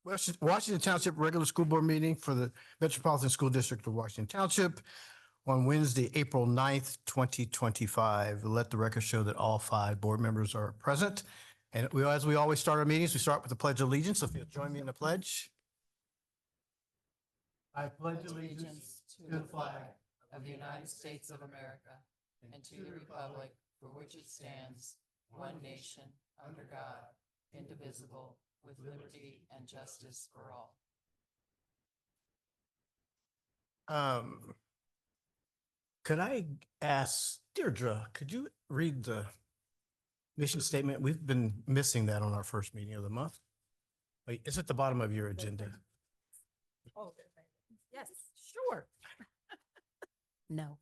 Washington Township regular school board meeting for the Metropolitan School District of Washington Township on Wednesday, April 9th, 2025. Let the record show that all 5 board members are present. And as we always start our meetings, we start with the Pledge of Allegiance. So if you'll join me in the pledge. I pledge allegiance to the flag of the United States of America and to the republic for which it stands, one nation, under God, indivisible, with liberty and justice for all. Could I ask Deirdre, could you read the mission statement? We've been missing that on our first meeting of the month. Wait, it's at the bottom of your agenda. Oh, yes, sure. No.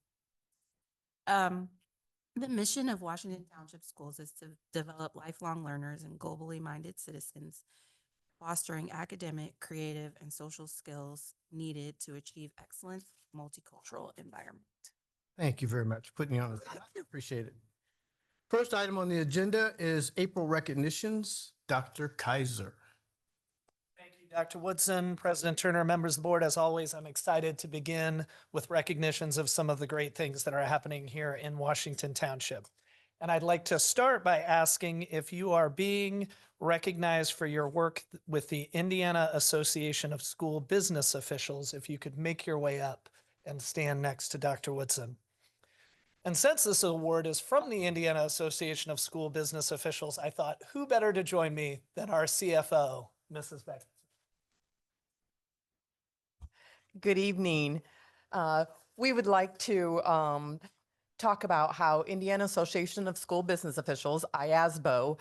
The mission of Washington Township Schools is to develop lifelong learners and globally minded citizens, fostering academic, creative, and social skills needed to achieve excellent multicultural environment. Thank you very much. Putting me on. Appreciate it. First item on the agenda is April recognitions. Dr. Kaiser. Thank you, Dr. Woodson, President Turner, members of the board. As always, I'm excited to begin with recognitions of some of the great things that are happening here in Washington Township. And I'd like to start by asking if you are being recognized for your work with the Indiana Association of School Business Officials, if you could make your way up and stand next to Dr. Woodson. And since this award is from the Indiana Association of School Business Officials, I thought, who better to join me than our CFO, Mrs. Beck. Good evening. We would like to talk about how Indiana Association of School Business Officials, IASBO,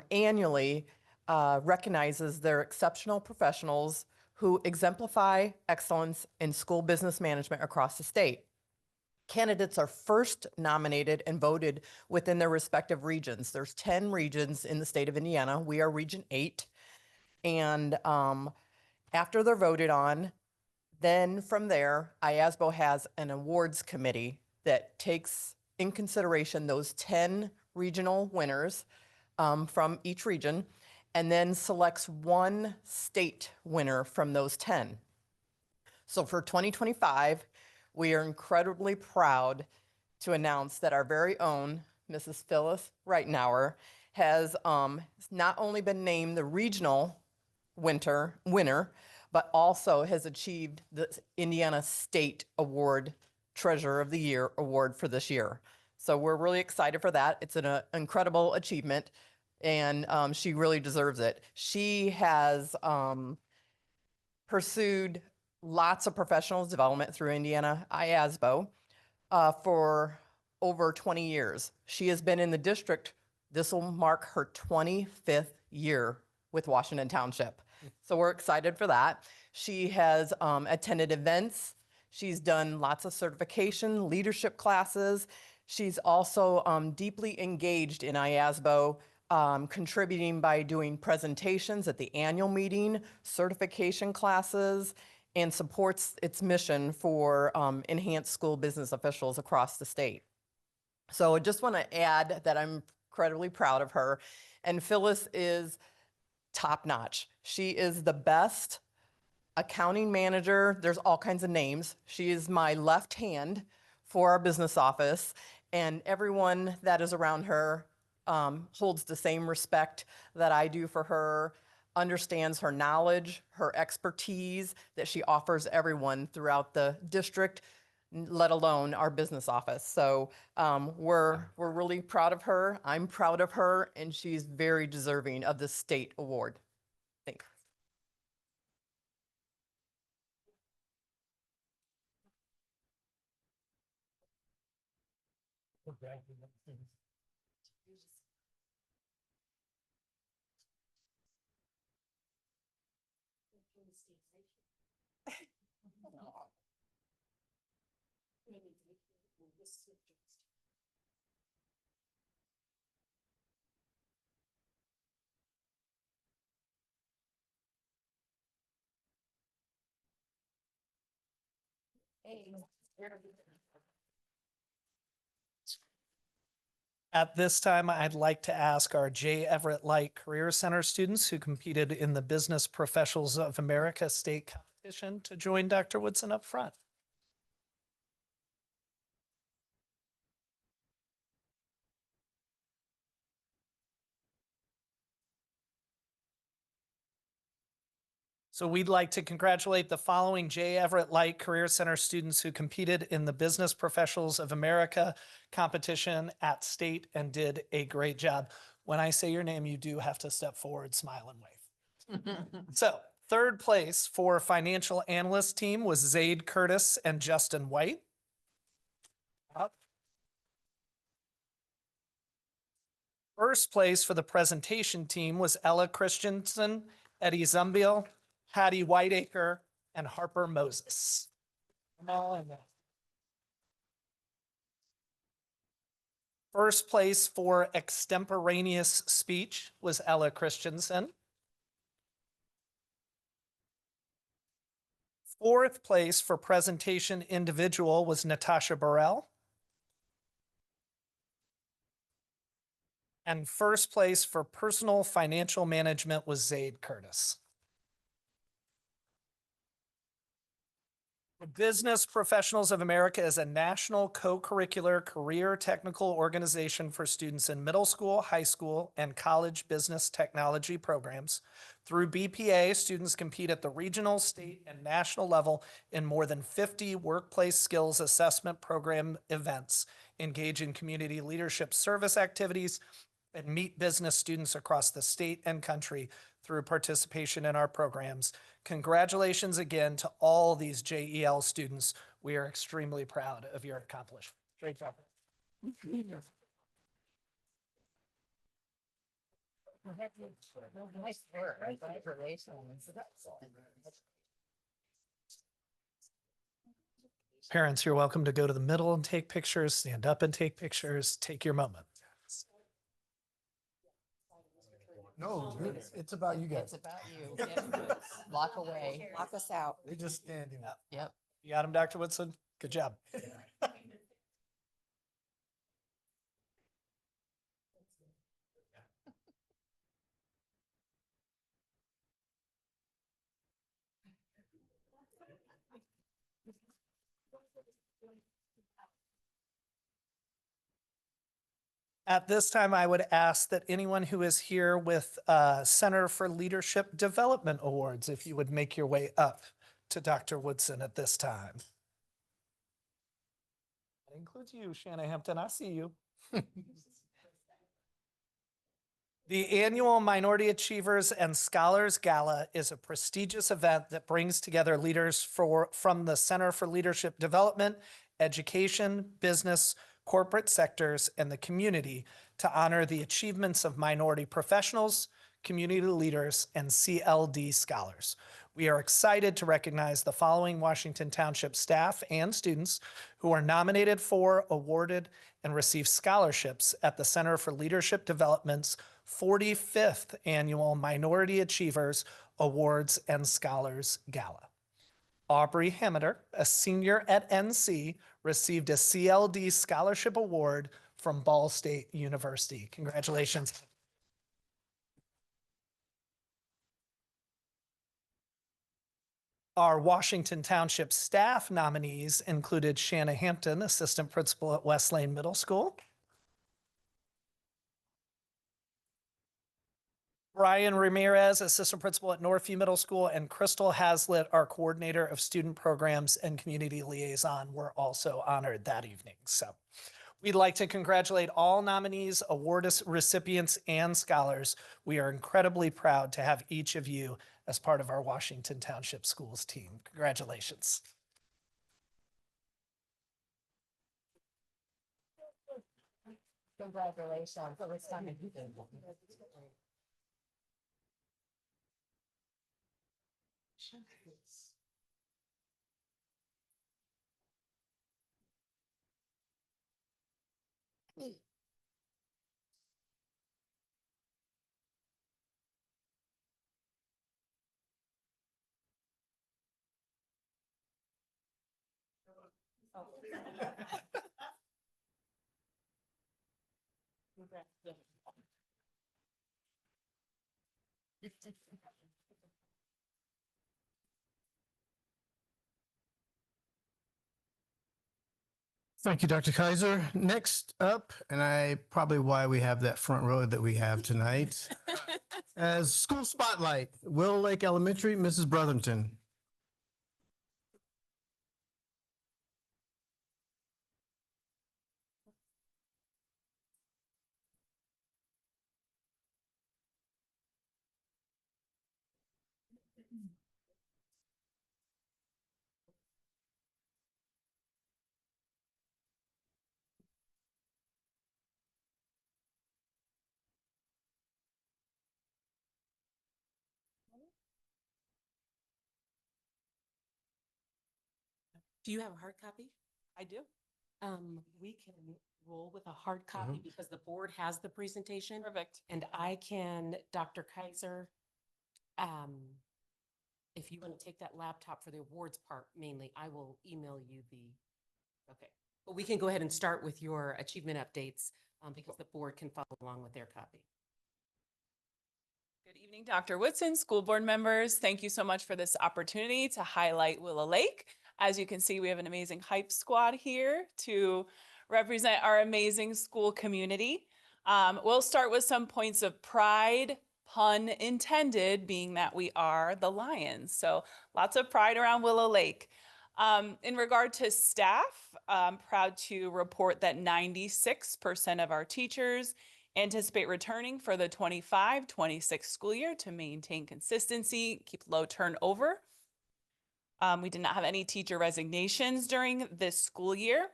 annually recognizes their exceptional professionals who exemplify excellence in school business management across the state. Candidates are first nominated and voted within their respective regions. There's 10 regions in the state of Indiana. We are Region 8. And after they're voted on, then from there, IASBO has an awards committee that takes in consideration those 10 regional winners from each region, and then selects one state winner from those 10. So for 2025, we are incredibly proud to announce that our very own Mrs. Phyllis Reitenauer has not only been named the regional winner, but also has achieved the Indiana State Award Treasurer of the Year award for this year. So we're really excited for that. It's an incredible achievement, and she really deserves it. She has pursued lots of professional development through Indiana IASBO for over 20 years. She has been in the district. This will mark her 25th year with Washington Township. So we're excited for that. She has attended events. She's done lots of certification, leadership classes. She's also deeply engaged in IASBO, contributing by doing presentations at the annual meeting, certification classes, and supports its mission for enhanced school business officials across the state. So I just want to add that I'm incredibly proud of her. And Phyllis is top notch. She is the best accounting manager. There's all kinds of names. She is my left hand for our business office, and everyone that is around her holds the same respect that I do for her, understands her knowledge, her expertise that she offers everyone throughout the district, let alone our business office. So we're really proud of her. I'm proud of her, and she's very deserving of the state award. Thanks. At this time, I'd like to ask our J. Everett Light Career Center students who competed in the Business Professionals of America state competition to join Dr. Woodson up front. So we'd like to congratulate the following J. Everett Light Career Center students who competed in the Business Professionals of America competition at state and did a great job. When I say your name, you do have to step forward, smile and wave. So third place for financial analyst team was Zaid Curtis and Justin White. Up. First place for the presentation team was Ella Christensen, Eddie Zumbiel, Hattie Whiteacre, and Harper Moses. First place for extemporaneous speech was Ella Christensen. Fourth place for presentation individual was Natasha Burrell. And first place for personal financial management was Zaid Curtis. The Business Professionals of America is a national co-curricular career technical organization for students in middle school, high school, and college business technology programs. Through BPA, students compete at the regional, state, and national level in more than 50 workplace skills assessment program events, engage in community leadership service activities, and meet business students across the state and country through participation in our programs. Congratulations again to all these JEL students. We are extremely proud of your accomplishment. Great job. Nice work. Congratulations. Parents, you're welcome to go to the middle and take pictures, stand up and take pictures, take your moment. No, it's about you It's guys. about you. Yep. Lock away. Lock us out. They're just standing up. Yep. You got him, Dr. Woodson? Good job. At this time, I would ask that anyone who is here with Center for Leadership Development Awards, if you would make your way up to Dr. Woodson at this time. That includes you, Shanna Hampton. I see you. The annual Minority Achievers and Scholars Gala is a prestigious event that brings together leaders from the Center for Leadership Development, education, business, corporate sectors, and the community to honor the achievements of minority professionals, community leaders, and CLD scholars. We are excited to recognize the following Washington Township staff and students who are nominated for, awarded, and received scholarships at the Center for Leadership Development's 45th Annual Minority Achievers Awards and Scholars Gala. Aubrey Hameter, a senior at NC, received a CLD Scholarship Award from Ball State University. Congratulations. Our Washington Township staff nominees included Shanna Hampton, assistant principal at West Lane Middle School. Brian Ramirez, assistant principal at Northview Middle School, and Crystal Hazlitt, our coordinator of student programs and community liaison, were also honored that evening. So we'd like to congratulate all nominees, award recipients, and scholars. We are incredibly proud to have each of you as part of our Washington Township Schools team. Congratulations. Congratulations. It was fun. Thank you, Dr. Kaiser. Next up, and probably why we have that front row that we have tonight, as school spotlight, Willow Lake Elementary, Mrs. Brotherton. Do you have a hard copy? I do. We can roll with a hard copy because the board has the presentation. Perfect. And I can, Dr. Kaiser, if you want to take that laptop for the awards part mainly, I will email you okay. But we can go ahead and start with your achievement updates because the board can follow along with their copy. Good evening, Dr. Woodson, school board members. Thank you so much for this opportunity to highlight Willow Lake. As you can see, we have an amazing hype squad here to represent our amazing school community. We'll start with some points of pride, pun intended, being that we are the Lions. So lots of pride around Willow Lake. In regard to staff, I'm proud to report that 96% of our teachers anticipate returning for the 25-26 school year to maintain consistency, keep low turnover. We did not have any teacher resignations during this school year.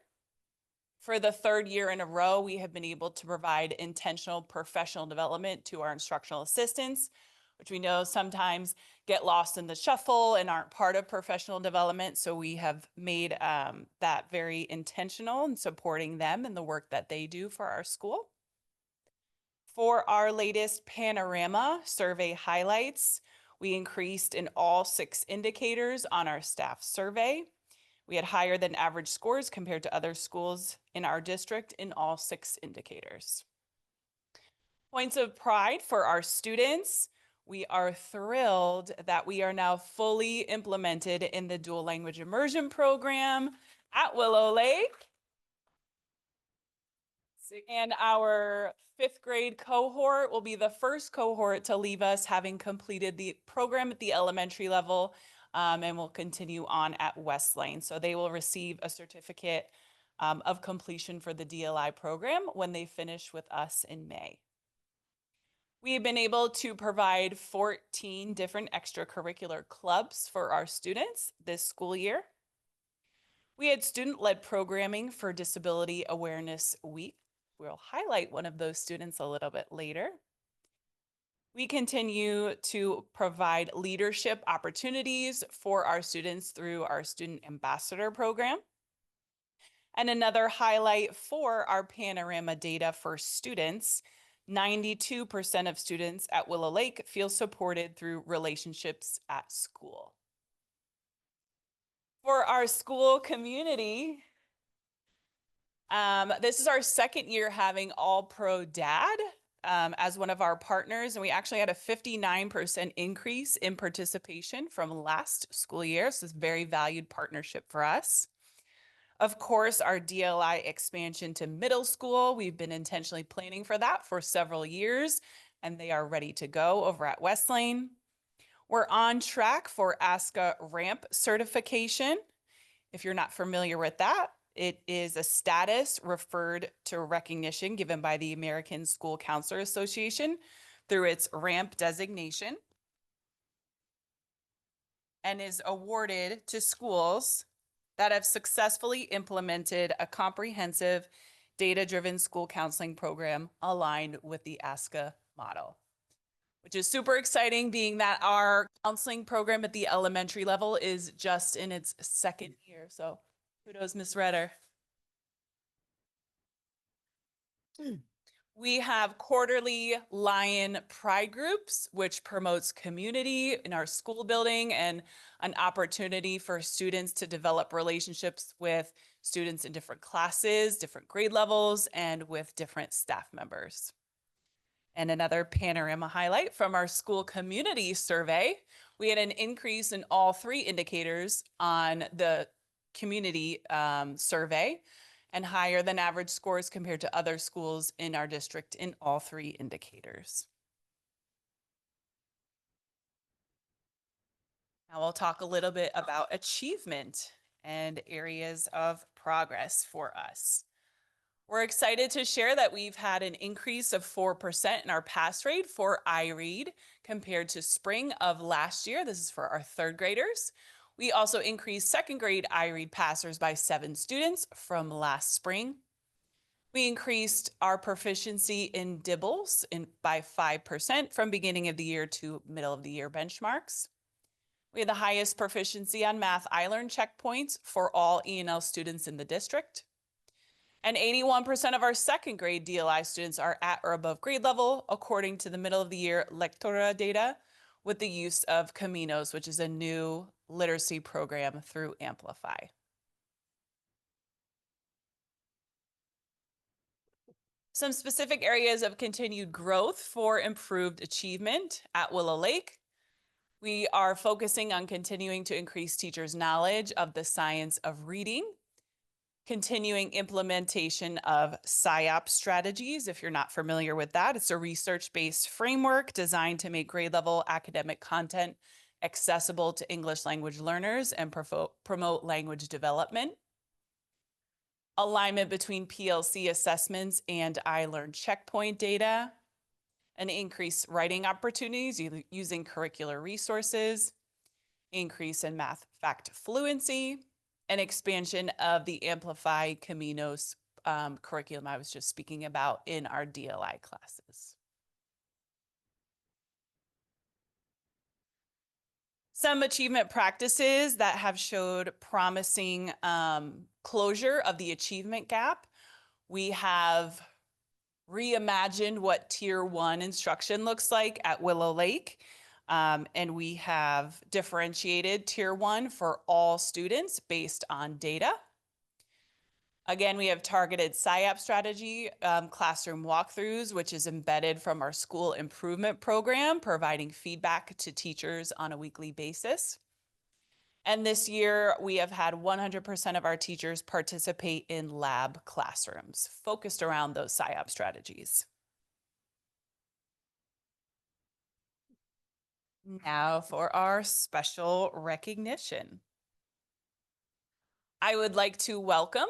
For the third year in a row, we have been able to provide intentional professional development to our instructional assistants, which we know sometimes get lost in the shuffle and aren't part of professional development. So we have made that very intentional in supporting them and the work that they do for our school. For our latest Panorama survey highlights, we increased in all 6 indicators on our staff survey. We had higher than average scores compared to other schools in our district in all 6 indicators. Points of pride for our students. We are thrilled that we are now fully implemented in the dual language immersion program at Willow Lake. And our 5th grade cohort will be the first cohort to leave us having completed the program at the elementary level, and will continue on at West Lane. So they will receive a certificate of completion for the DLI program when they finish with us in May. We have been able to provide 14 different extracurricular clubs for our students this school year. We had student-led programming for Disability Awareness Week. We'll highlight one of those students a little bit later. We continue to provide leadership opportunities for our students through our Student Ambassador program. And another highlight for our Panorama data for students, 92% of students at Willow Lake feel supported through relationships at school. For our school community, this is our 2nd year having All Pro Dad as one of our partners, and we actually had a 59% increase in participation from last school year. So it's a very valued partnership for us. Of course, our DLI expansion to middle school, we've been intentionally planning for that for several years, and they are ready to go over at West Lane. We're on track for ASCA RAMP certification. If you're not familiar with that, it is a status referred to recognition given by the American School Counselor Association through its RAMP designation, and is awarded to schools that have successfully implemented a comprehensive data-driven school counseling program aligned with the ASCA model, which is super exciting, being that our counseling program at the elementary level is just in its 2nd year. So kudos, Ms. Redder. We have quarterly Lion Pride groups, which promotes community in our school building and an opportunity for students to develop relationships with students in different classes, different grade levels, and with different staff members. And another panorama highlight from our school community survey, we had an increase in all three indicators on the community survey and higher than average scores compared to other schools in our district in all three indicators. Now we'll talk a little bit about achievement and areas of progress for us. We're excited to share that we've had an increase of 4% in our pass rate for iRead compared to spring of last year. This is for our third graders. We also increased second grade iRead passers by 7 students from last spring. We increased our proficiency in DIBELS by 5% from beginning of the year to middle of the year benchmarks. We had the highest proficiency on math iLearn checkpoints for all E&L students in the district. And 81% of our second grade DLI students are at or above grade level, according to the middle of the year Lectora data, with the use of Caminos, which is a new literacy program through Amplify. Some specific areas of continued growth for improved achievement at Willow Lake. We are focusing on continuing to increase teachers' knowledge of the science of reading, continuing implementation of SIOP strategies. If you're not familiar with that, it's a research-based framework designed to make grade level academic content accessible to English language learners and promote language development. Alignment between PLC assessments and iLearn checkpoint data, an increased writing opportunities using curricular resources, increase in math fact fluency, an expansion of the Amplify Caminos curriculum I was just speaking about in our DLI classes. Some achievement practices that have showed promising closure of the achievement gap. We have reimagined what Tier 1 instruction looks like at Willow Lake. And we have differentiated Tier 1 for all students based on data. Again, we have targeted SIOP strategy, classroom walkthroughs, which is embedded from our school improvement program, providing feedback to teachers on a weekly basis. And this year, we have had 100% of our teachers participate in lab classrooms focused around those SIOP strategies. Now for our special recognition. I would like to welcome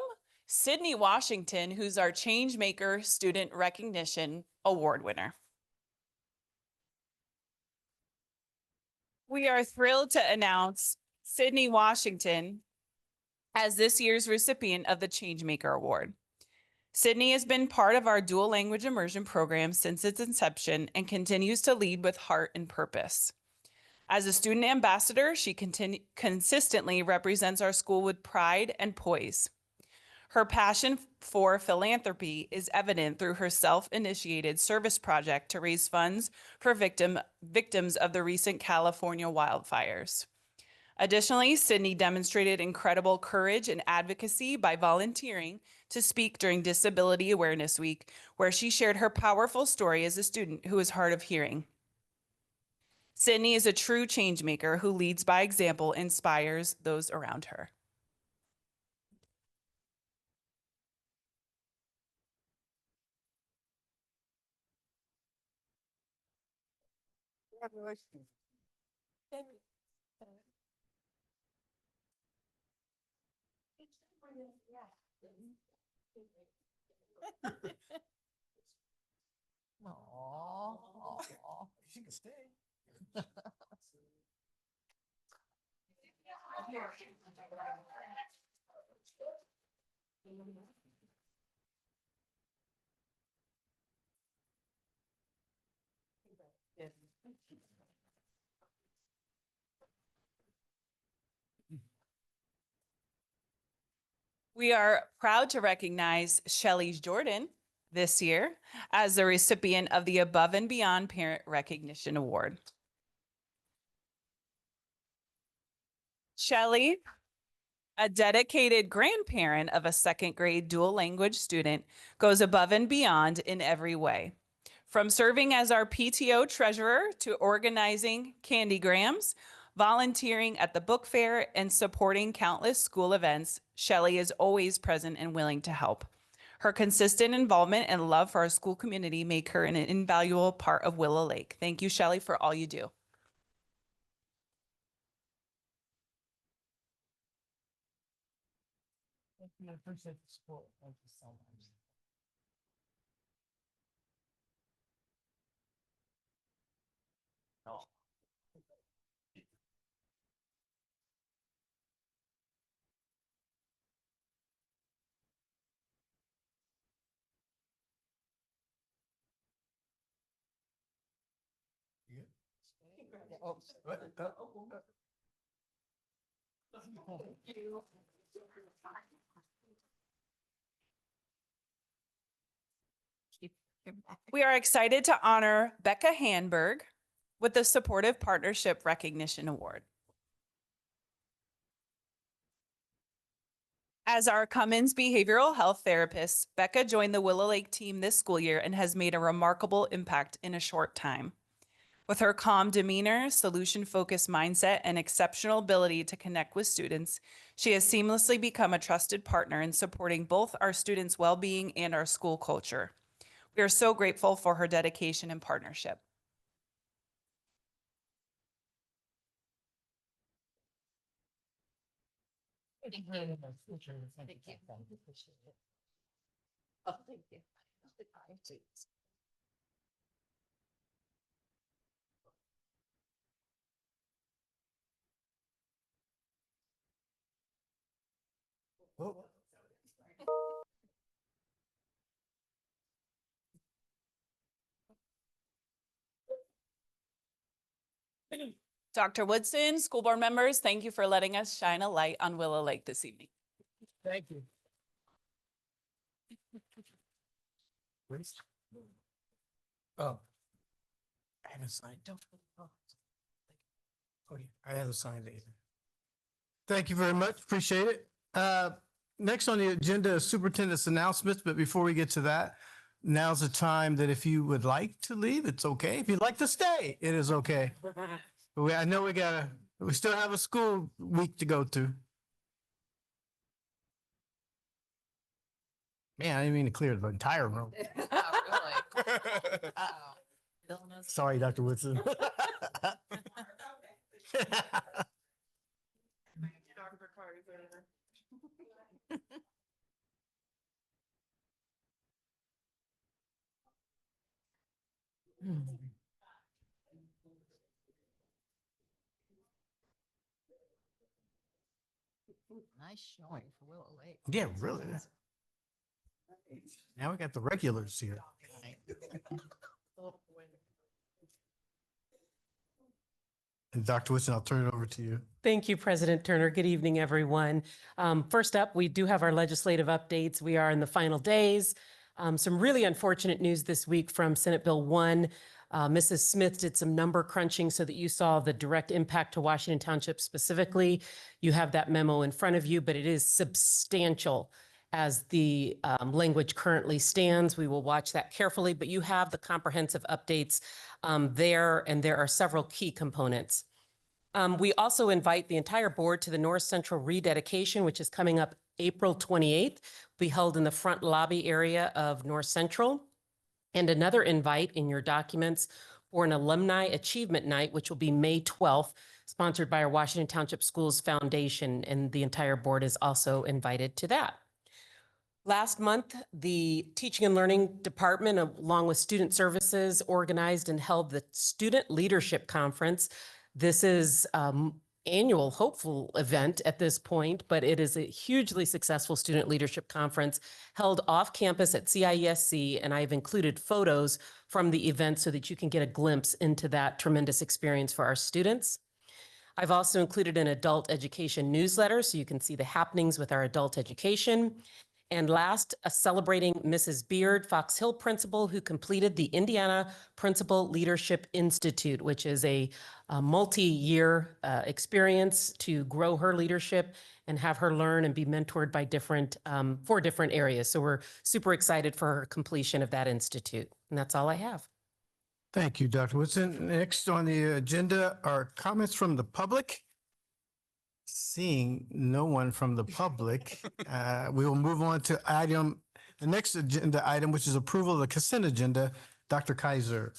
Sydney Washington, who's our Changemaker Student Recognition Award winner. We are thrilled to announce Sydney Washington as this year's recipient of the Changemaker Award. Sydney has been part of our dual language immersion program since its inception and continues to lead with heart and purpose. As a student ambassador, she consistently represents our school with pride and poise. Her passion for philanthropy is evident through her self-initiated service project to raise funds for victims of the recent California wildfires. Additionally, Sydney demonstrated incredible courage and advocacy by volunteering to speak during Disability Awareness Week, where she shared her powerful story as a student who is hard of hearing. Sydney is a true change maker who leads by example, inspires those around her. Congratulations. She can stay. We are proud to recognize Shelley Jordan this year as the recipient of the Above and Beyond Parent Recognition Award. Shelley, a dedicated grandparent of a second grade dual language student, goes above and beyond in every way. From serving as our PTO treasurer to organizing candygrams, volunteering at the book fair, and supporting countless school events, Shelley is always present and willing to help. Her consistent involvement and love for our school community make her an invaluable part of Willow Lake. Thank you, Shelley, for all you do. Thank you. I appreciate the support. Thank you so much. We are excited to honor Becca Hanberg with the Supportive Partnership Recognition Award. As our Cummins behavioral health therapist, Becca joined the Willow Lake team this school year and has made a remarkable impact in a short time. With her calm demeanor, solution-focused mindset, and exceptional ability to connect with students, she has seamlessly become a trusted partner in supporting both our students' well-being and our school culture. We are so grateful for her dedication and partnership. Thank you. Thank you. Appreciate it. Oh, thank you. Dr. Woodson, school board members, thank you for letting us shine a light on Willow Lake this evening. Thank you. Oh. I haven't signed. Oh, yeah, I haven't signed it. Thank you very much. Appreciate it. Next on the agenda is superintendent's announcements, but before we get to that, now's the time that if you would like to leave, it's okay. If you'd like to stay, it is okay. I know we still have a school week to go to. Man, I didn't mean to clear the entire room. Sorry, Dr. Woodson. Nice showing for Willow Lake. Yeah, really. Now we got the regulars here. And Dr. Woodson, I'll turn it over to you. Thank you, President Turner. Good evening, everyone. First up, we do have our legislative updates. We are in the final days. Some really unfortunate news this week from Senate Bill 1. Mrs. Smith did some number crunching so that you saw the direct impact to Washington Township specifically. You have that memo in front of you, but it is substantial as the language currently stands. We will watch that carefully, but you have the comprehensive updates there, and there are several key components. We also invite the entire board to the North Central rededication, which is coming up April 28th, be held in the front lobby area of North Central. And another invite in your documents for an Alumni Achievement Night, which will be May 12th, sponsored by our Washington Township Schools Foundation, and the entire board is also invited to that. Last month, the Teaching and Learning Department, along with Student Services, organized and held the Student Leadership Conference. This is annual hopeful event at this point, but it is a hugely successful student leadership conference held off campus at CIESC, and I've included photos from the event so that you can get a glimpse into that tremendous experience for our students. I've also included an adult education newsletter so you can see the happenings with our adult education. And last, celebrating Mrs. Beard, Fox Hill principal, who completed the Indiana Principal Leadership Institute, which is a multi-year experience to grow her leadership and have her learn and be mentored by four different areas. So we're super excited for her completion of that institute. And that's all I have. Thank you, Dr. Woodson. Next on the agenda are comments from the public. Seeing no one from the public, we will move on to the next agenda item, which is approval of the consent agenda. Dr. Kaiser.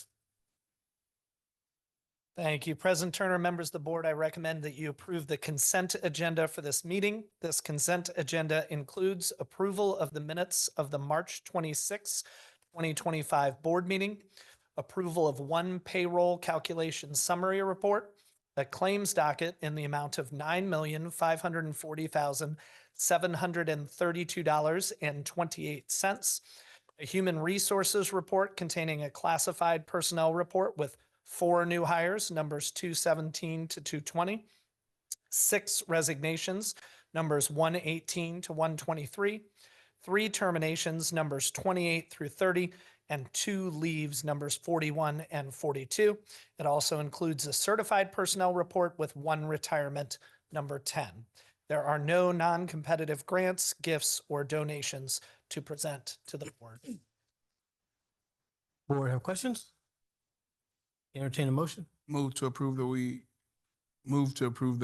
Thank you. President Turner, members of the board, I recommend that you approve the consent agenda for this meeting. This consent agenda includes approval of the minutes of the March 26, 2025 board meeting, approval of one payroll calculation summary report, a claims docket in the amount of $9,540,732.28, a human resources report containing a classified personnel report with 4 new hires, numbers 217 to 220, 6 resignations, numbers 118 to 123, 3 terminations, numbers 28 through 30, and 2 leaves, numbers 41 and 42. It also includes a certified personnel report with 1 retirement, number 10. There are no non-competitive grants, gifts, or donations to present to the board. Board have questions? Entertain a motion. Move to approve the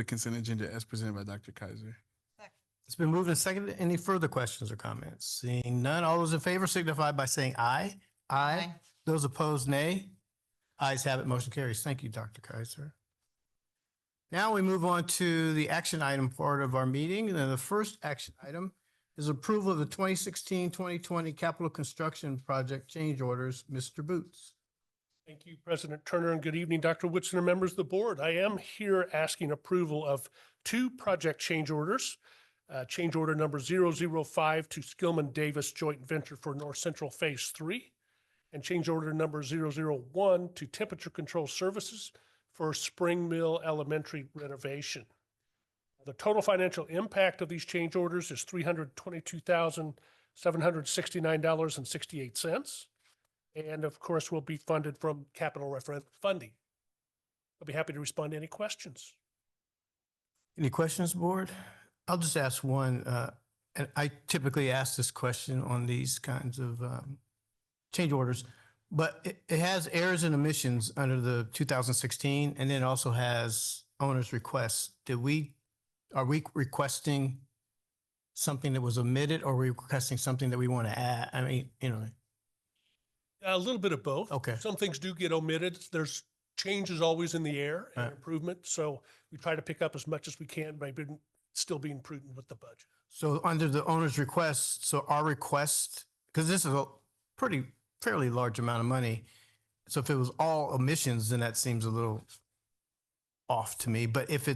consent agenda as presented by Dr. Kaiser. It's been moved and seconded. Any further questions or comments? Seeing none, all those in favor signify by saying aye. Aye. Those opposed, nay. Ayes have it. Motion carries. Thank you, Dr. Kaiser. Now we move on to the action item part of our meeting. And the first action item is approval of the 2016-2020 capital construction project change orders. Mr. Boots. Thank you, President Turner, and good evening, Dr. Woodson and members of the board. I am here asking approval of 2 project change orders. Change order number 005 to Skillman Davis Joint Venture for North Central Phase 3, and change order number 001 to Temperature Control Services for Spring Mill Elementary renovation. The total financial impact of these change orders is $322,769.68. And of course, will be funded from capital referendum funding. I'll be happy to respond to any questions. Any questions, board? I'll just ask one, and I typically ask this question on these kinds of change orders, but it has errors and omissions under the 2016, and then also has owner's requests. Are we requesting something that was omitted, or are we requesting something that we want to add? I mean, A little bit of both. Okay. Some things do get omitted. There's changes always in the air and Right. improvement. So we try to pick up as much as we can by still being prudent with the budget. So under the owner's request, so our request, because this is a fairly large amount of money. So if it was all omissions, then that seems a little off to me. But if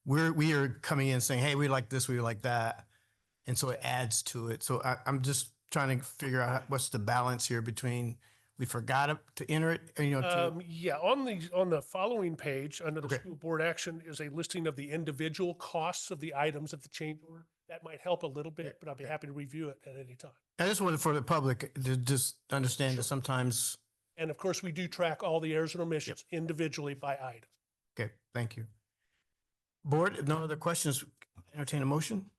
we are coming in saying, hey, we like this, we like that. And so it adds to it. So I'm just trying to figure out what's the balance here between we forgot to enter it, Yeah, on the following page, under the Okay. school board action is a listing of the individual costs of the items of the change order. That might help a little bit, but I'll be happy to review it at any time. I just wanted for the public to just understand that sometimes, And of course, we do track all the errors and omissions individually by item. okay, thank you. Board, if no other questions, entertain a motion.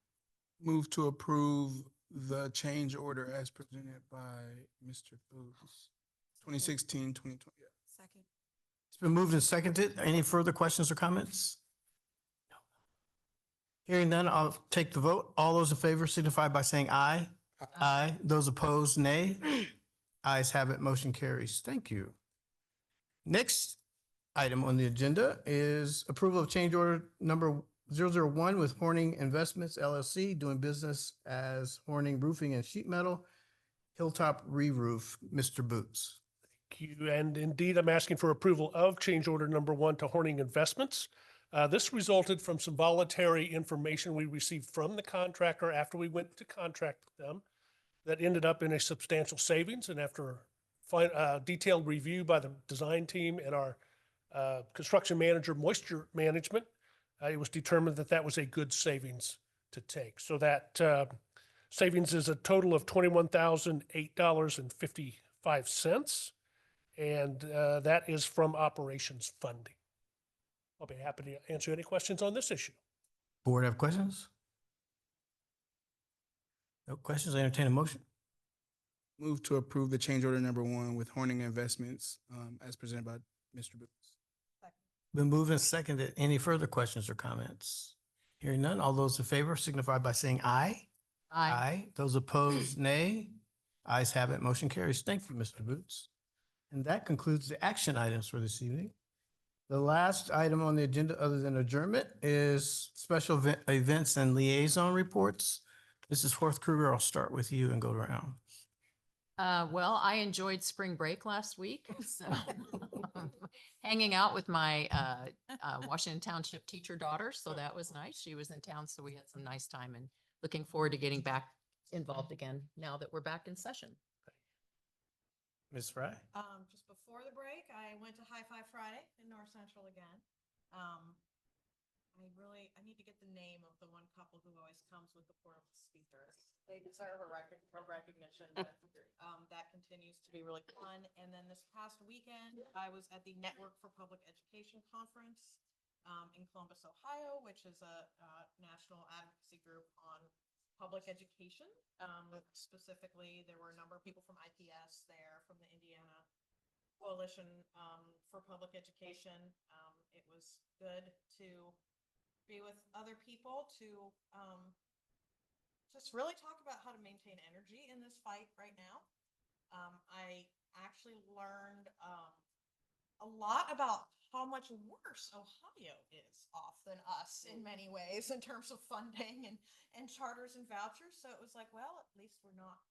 Move to approve the change order as presented by Mr. Booth. 2016-2020. Second. It's been moved and seconded. Any further questions or comments? Hearing none, I'll take the vote. All those in favor signify by saying aye. Aye. Those opposed, nay. Ayes have it. Motion carries. Thank you. Next item on the agenda is approval of change order number 001 with Horning Investments LLC, doing business as Horning Roofing and Sheet Metal, Hilltop Re-Roof. Mr. Boots. Thank you. And indeed, I'm asking for approval of change order number 1 to Horning Investments. This resulted from some voluntary information we received from the contractor after we went to contract with them that ended up in a substantial savings. And after detailed review by the design team and our construction manager, moisture management, it was determined that that was a good savings to take. So Savings is a total of $21,008.55. And that is from operations funding. I'll be happy to answer any questions on this issue. Board have questions? No questions? I entertain a motion. Move to approve the change order number 1 with Horning Investments as presented by Mr. Booth. Been moved and seconded. Any further questions or comments? Hearing none, all those in favor signify by saying aye. Aye. Those opposed, nay. Ayes have it. Motion carries. Thank you, Mr. Boots. And that concludes the action items for this evening. The last item on the agenda, other than adjournment, is special events and liaison reports. Mrs. Horth Kruger, I'll start with you and go around. Well, I enjoyed spring break last week, so hanging out with my Washington Township teacher daughter, so that was nice. She was in town, so we had some nice time and looking forward to getting back involved again now that we're back in session. Ms. Fry? Just before the break, I went to High Five Friday in North Central again. I need to get the name of the one couple who always comes with the portable speaker. They deserve a recognition. But, that continues to be really fun. And then this past weekend, I was at the Network for Public Education Conference in Columbus, Ohio, which is a national advocacy group on public education. Specifically, there were a number of people from IPS there, from the Indiana Coalition for Public Education. It was good to be with other people to just really talk about how to maintain energy in this fight right now. I actually learned a lot about how much worse Ohio is off than us in many ways in terms of funding and charters and vouchers. So it was like, well, at least we're not.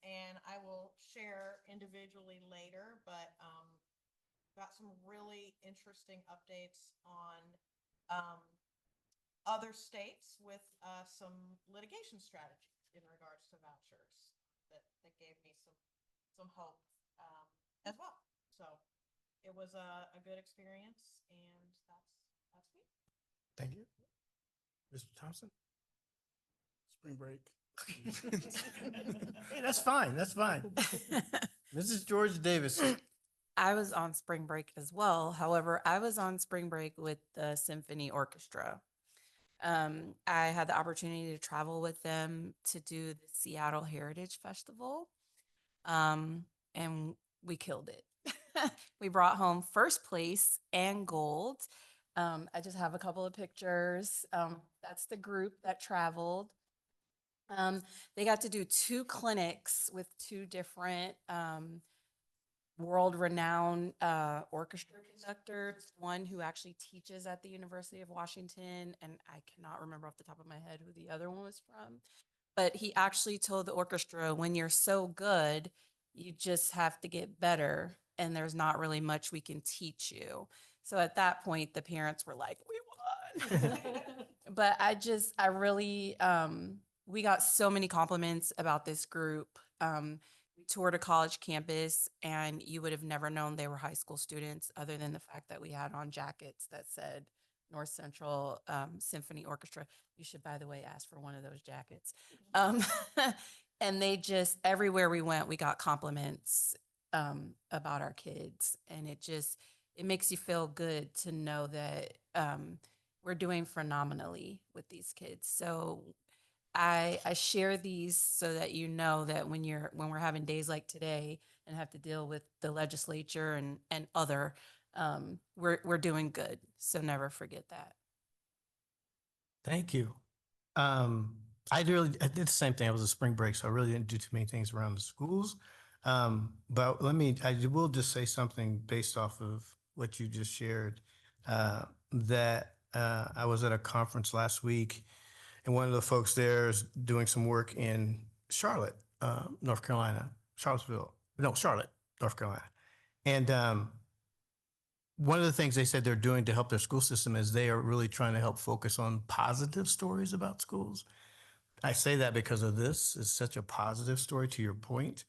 And I will share individually later, but got some really interesting updates on other states with some litigation strategy in regards to vouchers that gave me some hope as well. So it was a good experience, and that's me. Thank you. Mr. Thompson? Spring break. Hey, that's fine. That's fine. Mrs. George Davis. I was on spring break as well. However, I was on spring break with the symphony orchestra. I had the opportunity to travel with them to do the Seattle Heritage Festival. And we killed it. We brought home first place and gold. I just have a couple of pictures. That's the group that traveled. They got to do 2 clinics with 2 different world-renowned orchestra conductors, one who actually teaches at the University of Washington, and I cannot remember off the top of my head who the other one was from, but he actually told the orchestra, when you're so good, you just have to get better, and there's not really much we can teach you. So at that point, the parents were like, we won. But I really, we got so many compliments about this group. We toured a college campus, and you would have never known they were high school students other than the fact that we had on jackets that said North Central Symphony Orchestra. You should, by the way, ask for one of those jackets. And they just, everywhere we went, we got compliments about our kids. And it makes you feel good to know that we're doing phenomenally with these kids. So I share these so that you know that when we're having days like today and have to deal with the legislature and other, we're doing good. So never forget that. Thank you. I did the same thing. I was a spring break, so I really didn't do too many things around the schools. But I will just say something based off of what you just shared, that I was at a conference last week, and one of the folks there is doing some work in Charlotte, North Carolina, Charlotte, North Carolina. And one of the things they said they're doing to help their school system is they are really trying to help focus on positive stories about schools. I say that because of this. It's such a positive story, to your point,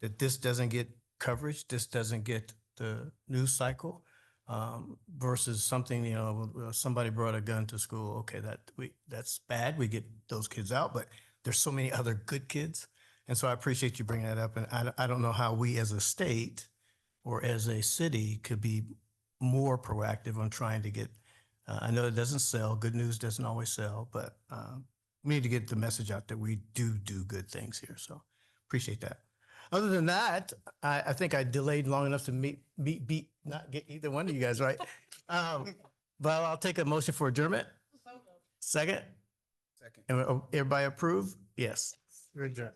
that this doesn't get coverage, this doesn't get the news cycle, versus something, somebody brought a gun to school. Okay, that's bad. We get those kids out, but there's so many other good kids. And so I appreciate you bringing that up. And I don't know how we as a state or as a city could be more proactive on trying to get, I know it doesn't sell, good news doesn't always sell, but we need to get the message out that we do good things here. So appreciate that. Other than that, I think I delayed long enough to not get either one of you guys right. But I'll take a motion for adjournment. Second? Second. And everybody approve? Yes. We're adjourned.